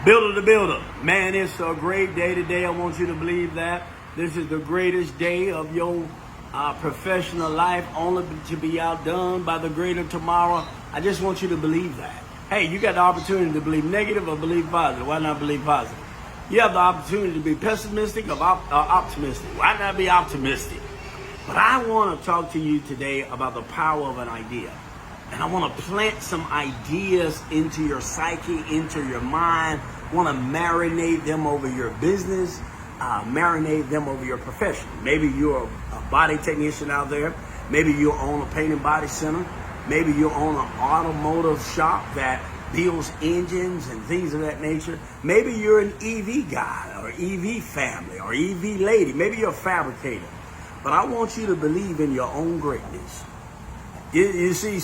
Builder to builder. Man, it's a great day today. I want you to believe that. This is the greatest day of your professional life, only to be outdone by the greater tomorrow. I just want you to believe that. Hey, you got the opportunity to believe negative or believe positive. Why not believe positive? You have the opportunity to be pessimistic or optimistic. Why not be optimistic? But I want to talk to you today about the power of an idea. And I want to plant some ideas into your psyche, into your mind. I want to marinate them over your business, marinate them over your profession. Maybe you're a body technician out there. Maybe you own a paint and body center. Maybe you own an automotive shop that builds engines and things of that nature. Maybe you're an EV guy or EV family or EV lady. Maybe you're a fabricator. But I want you to believe in your own greatness. You see,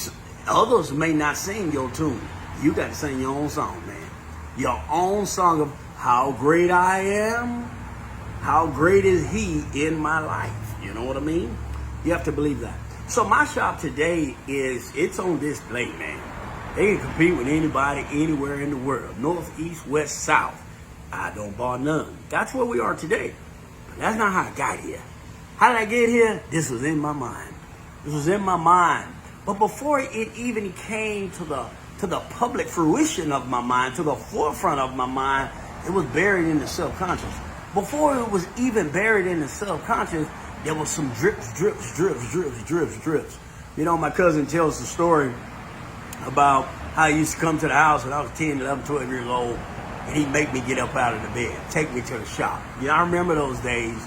others may not sing your tune. You got to sing your own song, man. Your own song of how great I am, how great is he in my life. You know what I mean? You have to believe that. So my shop today it's on display, man. They can compete with anybody, anywhere in the world. North, east, west, south. I don't bar none. That's where we are today. But that's not how I got here. How did I get here? This was in my mind. This was in my mind. But before it even came to the public fruition of my mind, to the forefront of my mind, it was buried in the subconscious. Before it was even buried in the subconscious, there was some drips. You know, my cousin tells the story about how he used to come to the house when I was 10, 11, 12 years old, and he'd make me get up out of the bed, take me to the shop. You know, I remember those days.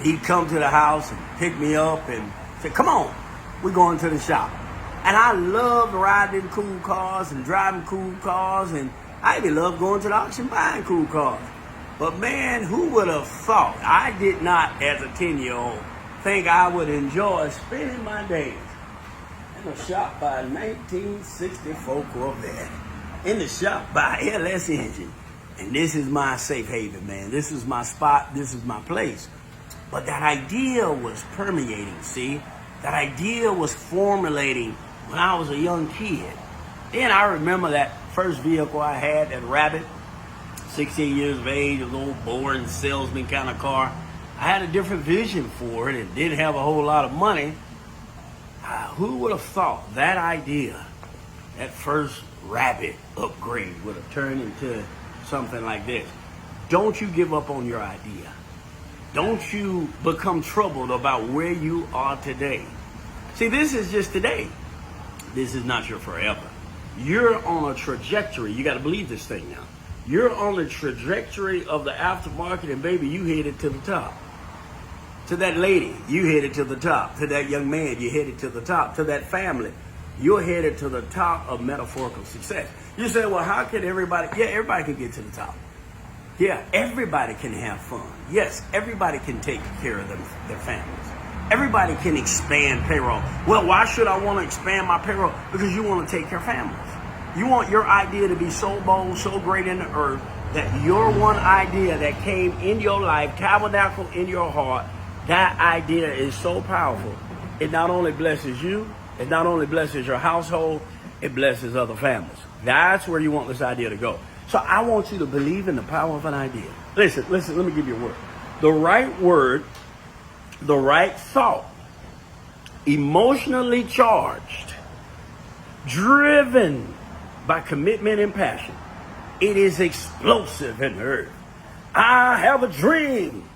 He'd come to the house and pick me up and say, come on, we're going to the shop. And I loved riding cool cars and driving cool cars, and I even loved going to the auction buying cool cars. But man, who would have thought? I did not, as a 10-year-old, think I would enjoy spending my days in the shop by a 1964 Corvette, in the shop by LS engine. And this is my safe haven, man. This is my spot. This is my place. But that idea was permeating, see? That idea was formulating when I was a young kid. Then I remember that first vehicle I had, that Rabbit, 16 years of age, a little boring salesman kind of car. I had a different vision for it and didn't have a whole lot of money. Who would have thought that idea, that first Rabbit upgrade would have turned into something like this? Don't you give up on your idea. Don't you become troubled about where you are today. See, this is just today. This is not your forever. You're on a trajectory. You got to believe this thing now. You're on the trajectory of the aftermarket, and baby, you headed to the top. To that lady, you headed to the top. To that young man, you headed to the top. To that family, you're headed to the top of metaphorical success. You say, well, how can everybody? Yeah, everybody can get to the top. Yeah, everybody can have fun. Yes, everybody can take care of their families. Everybody can expand payroll. Well, why should I want to expand my payroll? Because you want to take care of families. You want your idea to be so bold, so great in the earth, that your one idea that came in your life, tabernacle in your heart, that idea is so powerful. It not only blesses you, it not only blesses your household, it blesses other families. That's where you want this idea to go. So I want you to believe in the power of an idea. Listen, let me give you a word. The right word, the right thought, emotionally charged, driven by commitment and passion. It is explosive in the earth. I have a dream.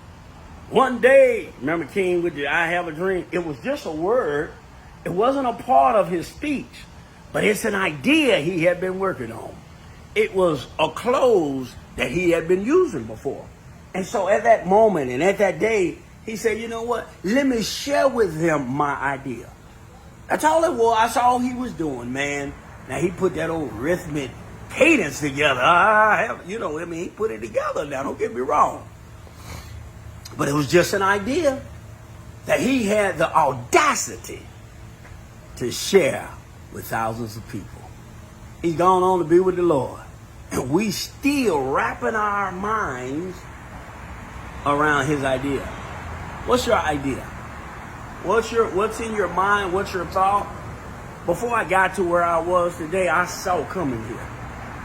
One day, remember King with the I have a dream? It was just a word. It wasn't a part of his speech, but it's an idea he had been working on. It was a clothes that he had been using before. And so at that moment and at that day, he said, you know what? Let me share with him my idea. That's all it was. That's all he was doing, man. Now he put that old rhythmic cadence together. He put it together now. Don't get me wrong. But it was just an idea that he had the audacity to share with thousands of people. He's gone on to be with the Lord. And we still wrapping our minds around his idea. What's your idea? What's in your mind? What's your thought? Before I got to where I was today, I saw coming here.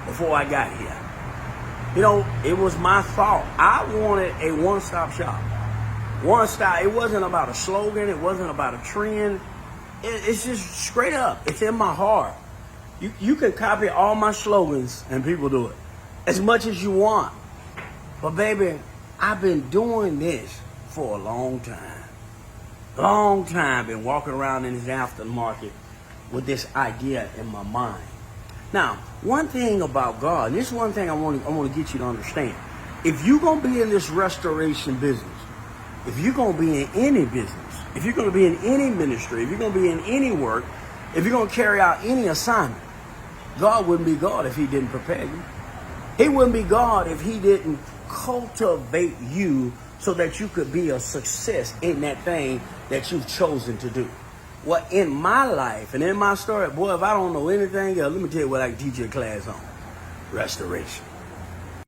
Before I got here. You know, it was my thought. I wanted a one-stop shop. One stop. It wasn't about a slogan. It wasn't about a trend. It's just straight up. It's in my heart. You can copy all my slogans and people do it as much as you want. But baby, I've been doing this for a long time. Long time. Been walking around in this aftermarket with this idea in my mind. Now, one thing about God, and this is one thing I want to get you to understand. If you're going to be in this restoration business, if you're going to be in any business, if you're going to be in any ministry, if you're going to be in any work, if you're going to carry out any assignment, God wouldn't be God if he didn't prepare you. He wouldn't be God if he didn't cultivate you so that you could be a success in that thing that you've chosen to do. Well, in my life and in my story, boy, if I don't know anything else, let me tell you what I can teach you a class on. Restoration.